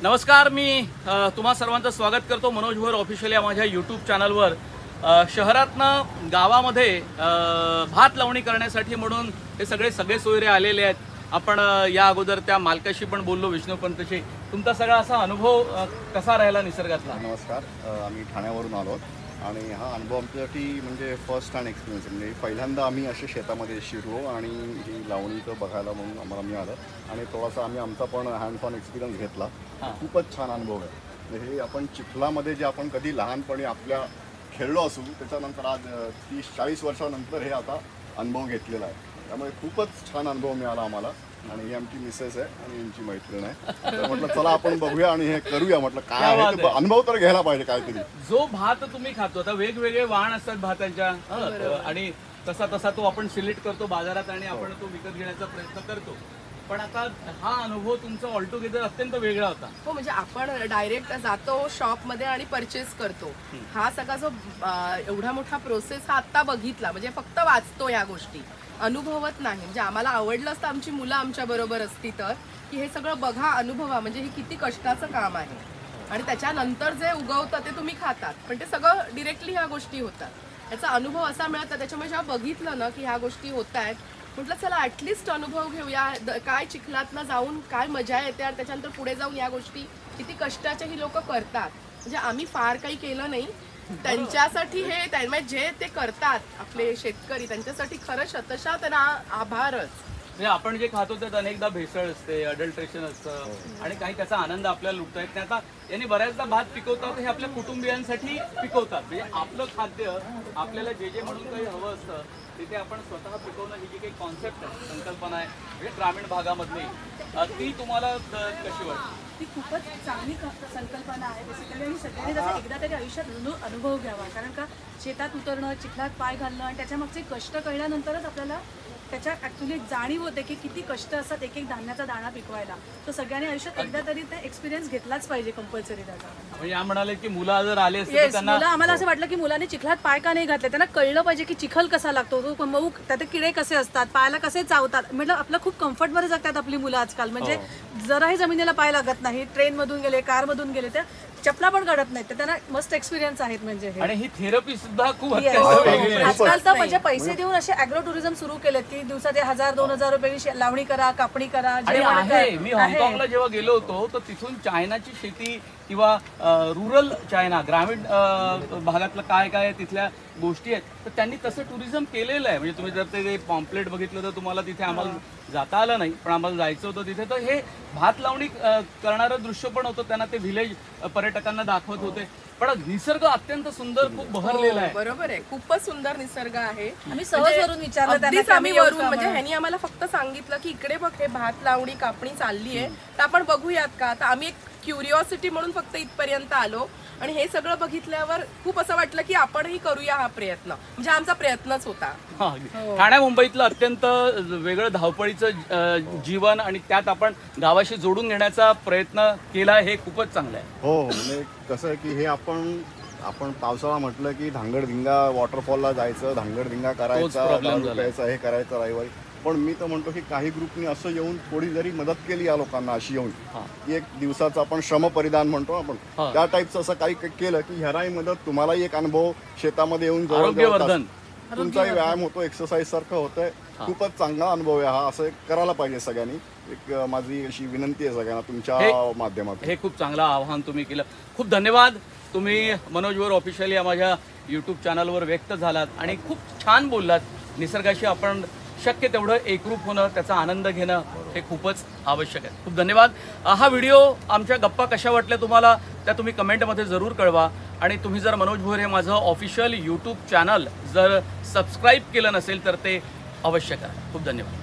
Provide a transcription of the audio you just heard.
नमस्कार, मी तुम्हा सर्वांचं स्वागत करतो मनोज भोर ऑफिशियल या माझ्या यूट्यूब चॅनलवर। शहरातनं गावामध्ये भात लावणी करण्यासाठी म्हणून हे सगळे सोयरे आलेले आहेत। आपण या अगोदर त्या मालकाशी पण बोललो, विष्णू पंतशी। तुमचा सगळा असा अनुभव कसा राहिला निसर्गातला? नमस्कार, आम्ही ठाण्यावरून आलो आणि हा अनुभव आमच्यासाठी म्हणजे फर्स्ट हँड एक्सपिरियन्स, म्हणजे पहिल्यांदा आम्ही असे शेतामध्ये शिरलो आणि ही लावणीचं बघायला म्हणून आम्हाला मिळालं आणि थोडासा आम्ही आमचा पण हँड्स ऑन एक्सपिरियन्स घेतला। खूपच छान अनुभव आहे। म्हणजे हे आपण चिखलामध्ये जे आपण कधी लहानपणी आपल्या खेळलो असू त्याच्यानंतर आज 30-40 वर्षानंतर हे आता अनुभव घेतलेला आहे, त्यामुळे खूपच छान अनुभव मिळाला आम्हाला। आणि ही आमची मिसेस आहे आणि यांची मैत्रीण आहे, तर म्हटलं चला आपण बघूया आणि हे करूया। म्हटलं काय आहे अनुभव तर घ्यायला पाहिजे काहीतरी। जो भात तुम्ही खातो, आता वेगवेगळे वाण असतात भातांच्या, आणि तसा तसा तो आपण सिलेक्ट करतो बाजारात आणि आपण तो विकत घेण्याचा प्रयत्न करतो। पण आता हा अनुभव तुमचा ऑल टुगेदर अत्यंत वेगळा होता। हो, म्हणजे आपण डायरेक्ट जातो शॉपमध्ये आणि परचेस करतो। हा सगळा जो एवढा मोठा प्रोसेस हा आत्ता बघितला, म्हणजे फक्त वाचतो या गोष्टी, अनुभवत नाही। म्हणजे आम्हाला आवडलं असतं आमची मुलं आमच्या बरोबर असती तर, की हे सगळं बघा, अनुभवा, म्हणजे हे किती कष्टाचं काम आहे आणि त्याच्यानंतर जे उगवतं ते तुम्ही खातात, पण ते सगळं डिरेक्टली ह्या गोष्टी होतात। याचा अनुभव असा मिळतो। त्याच्यामुळे जेव्हा बघितलं ना की ह्या गोष्टी होत आहेत, म्हटलं चला ॲटलिस्ट अनुभव घेऊया, काय चिखलातनं जाऊन काय मजा येते आणि त्याच्यानंतर पुढे जाऊन या गोष्टी किती कष्टाच्या ही लोक करतात। म्हणजे आम्ही फार काही केलं नाही त्यांच्यासाठी, हे म्हणजे जे ते करतात आपले शेतकरी, त्यांच्यासाठी खरं शतशः त्यांना आभारच। म्हणजे आपण जे खातो त्यात अनेकदा भेसळ असते, अडल्ट्रेशन असतं आणि काही त्याचा आनंद आपल्याला लुटता येत नाही। आता यांनी बऱ्याचदा भात पिकवतात, हे आपल्या कुटुंबियांसाठी पिकवतात। म्हणजे आपलं खाद्य आपल्याला जे म्हणून काही हवं असतं तिथे आपण स्वतः पिकवणं ही जी काही कॉन्सेप्ट आहे, संकल्पना आहे, म्हणजे ग्रामीण भागामधली, ती तुम्हाला कशी वाटते? ती खूपच चांगली संकल्पना आहे बेसिकली, आणि सगळ्यांनी जसं एकदा तरी आयुष्यात अनुभव घ्यावा। कारण का शेतात उतरणं, चिखलात पाय घालणं आणि त्याच्यामागचे कष्ट कळल्यानंतरच आपल्याला त्याच्या ॲक्च्युली जाणीव होते की किती कष्ट असतात एक एक धान्याचा दाणा पिकवायला। तर सगळ्यांनी आयुष्यात एकदा तरी ते एक्सपिरियन्स घेतलाच पाहिजे कंपल्सरी त्याचा। म्हणजे या म्हणाले की मुलं जर आले असते त्यांना, आम्हाला असं वाटलं की मुलांनी चिखलात पाय का नाही घातले, त्यांना कळलं पाहिजे की चिखल कसा लागतो, तो मऊ, त्यात किडे कसे असतात, पायाला कसे चावतात। म्हटलं आपलं खूप कम्फर्टमध्ये जगतात आपली मुलं आजकाल, म्हणजे जराही जमिनीला पाय लागत नाही। ट्रेनमधून गेले, कारमधून गेले, त्या चपला पण काढत नाहीत, त्यांना मस्त एक्सपिरियन्स आहेत। म्हणजे आणि ही थेरपी सुद्धा खूप आजकाल तर म्हणजे पैसे देऊन असे ॲग्रो टुरिझम सुरू केलेत की दिवसात 1000-2000 रुपये लावणी करा, कापणी करा। मी हाँगकाँगला जेव्हा गेलो होतो तर तिथून चायनाची शेती किंवा रुरल चायना, ग्रामीण भागातलं काय काय तिथल्या गोष्टी आहेत, तर त्यांनी तसं टुरिझम केलेलं आहे। म्हणजे तुम्ही जर ते पॉम्पलेट बघितलं तर तुम्हाला तिथे आम्हाला जाता आलं नाही, पण आम्हाला जायचं होतं तिथे। तर हे भात लावणी करणारं दृश्य पण होतं, त्यांना ते व्हिलेज पर्यटकांना दाखवत होते। पण निसर्ग अत्यंत सुंदर, खूप बहरलेला आहे। बरोबर आहे, खूपच सुंदर निसर्ग आहे। आम्ही सहज वरून विचारलं त्यांना, आम्ही वरून, म्हणजे ह्यांनी आम्हाला फक्त सांगितलं की इकडे बघ हे भात लावणी कापणी चालली आहे, तर आपण बघूयात का। तर आम्ही एक क्युरिओसिटी म्हणून फक्त इथपर्यंत आलो आणि हे सगळं बघितल्यावर खूप असं वाटलं की आपणही करूया हा प्रयत्न, म्हणजे आमचा प्रयत्नच होता। ठाण्या मुंबईतलं अत्यंत वेगळं धावपळीचं जीवन आणि त्यात आपण गावाशी जोडून घेण्याचा प्रयत्न केला, हे खूपच चांगलं आहे। हो, म्हणजे कसं आहे की हे आपण पावसाळा म्हटलं की धांगडधिंगा वॉटरफॉलला जायचं, धांगडधिंगा करायचा, हे करायचं रविवारी। पण मी तर म्हणतो की काही ग्रुपनी असं येऊन थोडी जरी मदत केली या लोकांना, अशी येऊन की एक दिवसाचं आपण श्रमपरिधान म्हणतो आपण, त्या टाईपचं असं काही केलं की ह्यालाही मदत, तुम्हालाही एक अनुभव, शेतामध्ये येऊन आरोग्यवर्धन, तुमचाही व्यायाम होतो, एक्सरसाइज सारखं होतंय। खूपच चांगला अनुभव आहे हा, असं करायला पाहिजे सगळ्यांनी। एक माझी अशी विनंती आहे सगळ्यांना तुमच्या माध्यमातून। हे खूप चांगलं आव्हान तुम्ही केलं, खूप धन्यवाद। तुम्ही मनोज भोर ऑफिशियल या माझ्या यूट्यूब चॅनलवर व्यक्त झालात आणि खूप छान बोललात। निसर्गाशी आपण शक्य तेवढं एकरूप होणं, त्याचा आनंद घेणं हे खूपच आवश्यक आहे। खूप धन्यवाद। हा व्हिडिओ, आमच्या गप्पा कशा वाटल्या तुम्हाला त्या तुम्ही कमेंटमध्ये जरूर कळवा। आणि तुम्ही जर मनोज भोर हे माझं ऑफिशियल यूट्यूब चॅनल जर सबस्क्राईब केलं नसेल तर ते अवश्य करा। खूप धन्यवाद।